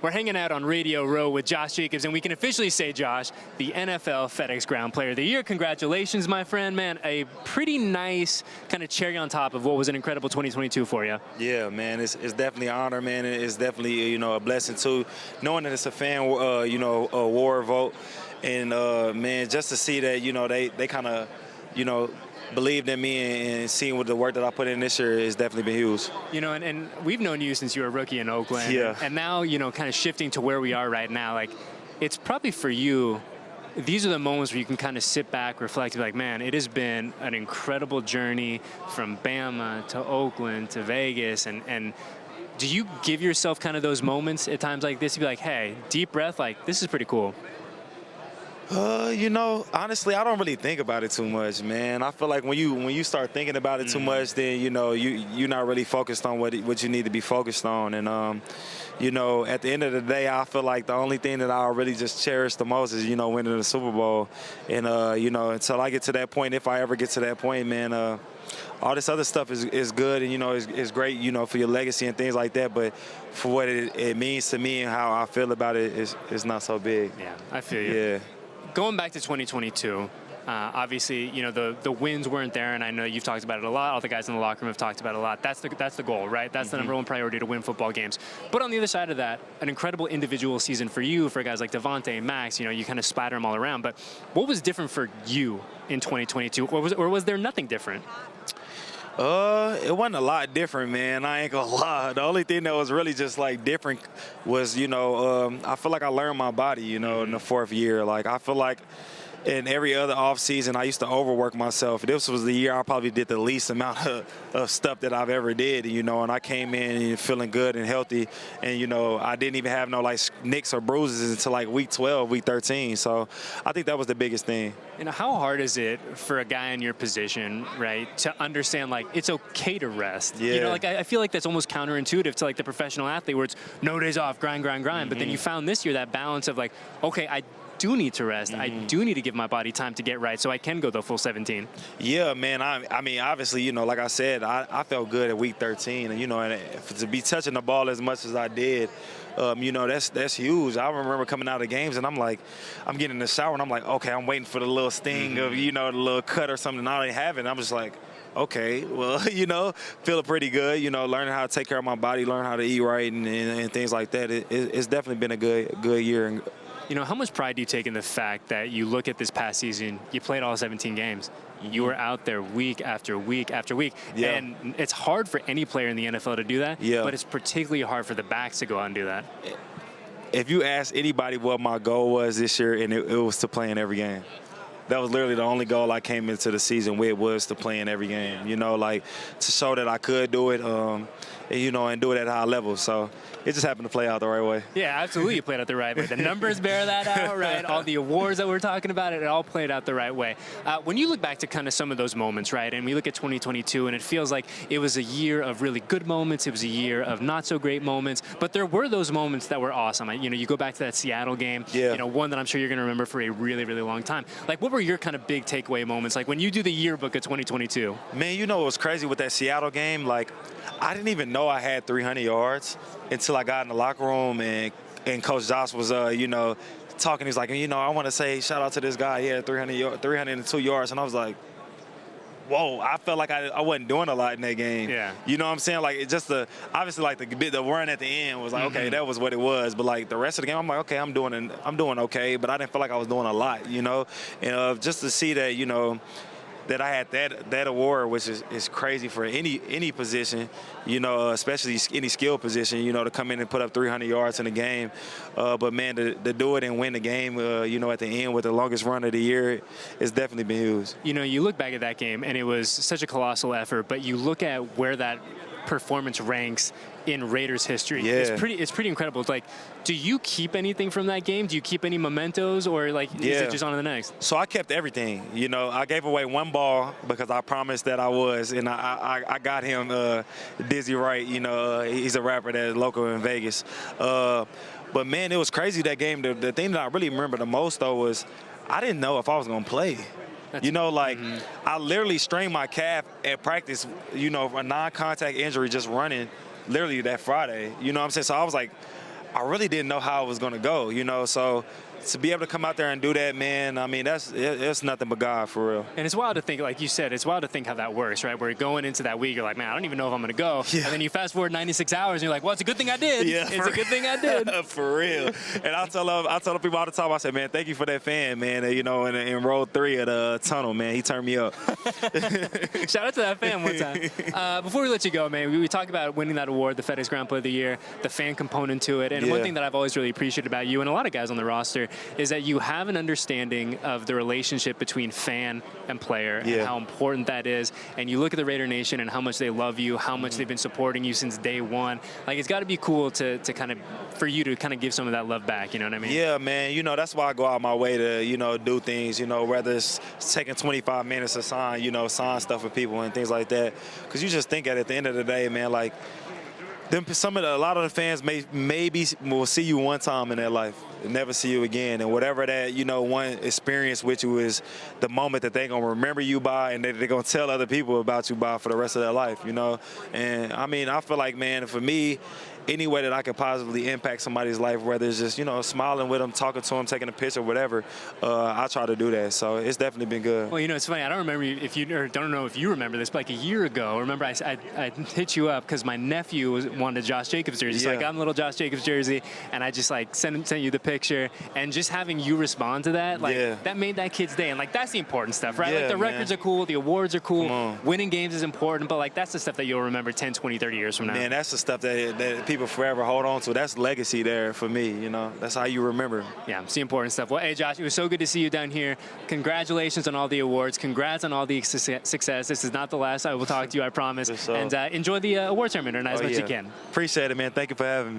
We're hanging out on Radio Row with Josh Jacobs, and we can officially say, Josh, the NFL FedEx Ground Player of the Year. Congratulations, my friend, man. A pretty nice kind of cherry on top of what was an incredible 2022 for you. Yeah, man, it's definitely an honor, man. It's definitely, a blessing, too. Knowing that it's a fan, award vote. And, man, just to see that, they kind of, believed in me and seeing what the work that I put in this year has definitely been huge. And we've known you since you were a rookie in Oakland. Yeah. And now, kind of shifting to where we are right now, like, it's probably for you, these are the moments where you can kind of sit back, reflect, and be like, man, it has been an incredible journey from Bama to Oakland to Vegas. And do you give yourself kind of those moments at times like this to be like, hey, deep breath, like, this is pretty cool? Honestly, I don't really think about it too much, man. I feel like when you start thinking about it too much, then you're not really focused on what you need to be focused on. And at the end of the day, I feel like the only thing that I really just cherish the most is winning the Super Bowl. And until I get to that point, if I ever get to that point, man, all this other stuff is good and is great, for your legacy and things like that. But for what it means to me and how I feel about it, is not so big. Yeah, I feel you. Yeah. Going back to 2022, obviously, the wins weren't there, and I know you've talked about it a lot. All the guys in the locker room have talked about it a lot. That's the goal, right? That's the number one priority, to win football games. But on the other side of that, an incredible individual season for you, for guys like Devontae and Max. You kind of splatter them all around. But what was different for you in 2022, or was there nothing different? It wasn't a lot different, man. I ain't gonna lie. The only thing that was really just like different was, I feel like I learned my body, in the fourth year. Like, I feel like in every other offseason, I used to overwork myself. This was the year I probably did the least amount of stuff that I've ever did, and I came in feeling good and healthy. And, I didn't even have no, like, nicks or bruises until, like, week 12, week 13. So I think that was the biggest thing. How hard is it for a guy in your position, right, to understand, like, it's okay to rest? Yeah. I feel like that's almost counterintuitive to, like, the professional athlete where it's no days off, grind. But then you found this year that balance of, like, okay, I do need to rest. I do need to give my body time to get right so I can go the full 17. Yeah, man. I mean, obviously, like I said, I felt good at week 13. And, and to be touching the ball as much as I did, that's huge. I remember coming out of games and I'm getting in the shower and I'm like, okay, I'm waiting for the little sting of, the little cut or something. I didn't have it. And I'm just like, okay, well, feeling pretty good, learning how to take care of my body, learn how to eat right and things like that. It's definitely been a good year. How much pride do you take in the fact that you look at this past season, you played all 17 games, you were out there week after week after week, and it's hard for any player in the NFL to do that, but it's particularly hard for the backs to go out and do that. If you ask anybody what my goal was this year, and it was to play in every game. That was literally the only goal I came into the season with, was to play in every game, to show that I could do it, and do it at a high level. So it just happened to play out the right way. Yeah, absolutely, you played out the right way. The numbers bear that out, right? All the awards that we're talking about, it all played out the right way. When you look back to kind of some of those moments, right, and we look at 2022, and it feels like it was a year of really good moments, it was a year of not so great moments, but there were those moments that were awesome. You go back to that Seattle game, one that I'm sure you're going to remember for a really, really long time. Like, what were your kind of big takeaway moments? Like, when you do the yearbook of 2022? Man, what was crazy with that Seattle game? Like, I didn't even know I had 300 yards until I got in the locker room and Coach Josh was, talking. He's like, I want to say shout out to this guy. He had 302 yards. And I was like, whoa, I felt like I wasn't doing a lot in that game. Yeah. You know what I'm saying? Like, it just obviously, like, the run at the end was like, okay, that was what it was. But, like, the rest of the game, I'm like, okay, I'm doing okay. But I didn't feel like I was doing a lot, And just to see that, that I had that award, which is crazy for any position, especially any skill position, to come in and put up 300 yards in a game. But, man, to do it and win the game, at the end with the longest run of the year, it's definitely been huge. You look back at that game, and it was such a colossal effort, but you look at where that performance ranks in Raiders history. Yeah. It's pretty incredible. It's like, do you keep anything from that game? Do you keep any mementos, or is it just on to the next? So I kept everything. I gave away one ball because I promised that I was, and I got him Dizzy Wright. He's a rapper that's local in Vegas. But man, it was crazy that game. The thing that I really remember the most though was I didn't know if I was gonna play. I literally strained my calf at practice, a non-contact injury just running literally that Friday. You know what I'm saying? So I was like, I really didn't know how it was going to go, you know. So to be able to come out there and do that, man, I mean, it's nothing but God, for real. And it's wild to think, like you said, it's wild to think how that works, right? Where you're going into that week, you're like, man, I don't even know if I'm going to go. Yeah. And then you fast forward 96 hours, and you're like, well, it's a good thing I did. Yeah, it's a good thing I did. For real. And I tell people all the time, I say, man, thank you for that fan, man. You know, in row 3 of the tunnel, man, he turned me up. Shout out to that fan one time. Before we let you go, man, we talk about winning that award, the FedEx Ground Player of the Year, the fan component to it. And one thing that I've always really appreciated about you and a lot of guys on the roster is that you have an understanding of the relationship between fan and player and how important that is. And you look at the Raider Nation and how much they love you, how much they've been supporting you since day one. Like, it's got to be cool to kind of, for you to kind of give some of that love back, you know what I mean? Yeah, man. You know, that's why I go out my way to, you know, do things, you know, whether it's taking 25 minutes to sign, you know, sign stuff for people and things like that. Because you just think at the end of the day, man, like, a lot of the fans maybe will see you one time in their life and never see you again. And whatever that, you know, one experience with you is the moment that they're going to remember you by, and they're going to tell other people about you by for the rest of their life, you know. And, I mean, I feel like, man, for me, any way that I could positively impact somebody's life, whether it's just, you know, smiling with them, talking to them, taking a picture, whatever, I try to do that. So it's definitely been good. Well, you know, it's funny. I don't remember if you, or don't know if you remember this, but like a year ago, remember I hit you up because my nephew wanted a Josh Jacobs jersey. So I got him a little Josh Jacobs jersey, and I just like sent you the picture, and just having you respond to that, like that made that kid's day. And like that's the important stuff, right? Like the records are cool, the awards are cool, winning games is important, but like that's the stuff that you'll remember 10, 20, 30 years from now. Man, that's the stuff that people forever hold on to. That's legacy there for me, you know. That's how you remember. Yeah, it's the important stuff. Well, hey, Josh, it was so good to see you down here. Congratulations on all the awards. Congrats on all the success. This is not the last I will talk to you, I promise. And enjoy the award ceremony as much as you can. Appreciate it, man. Thank you for having me.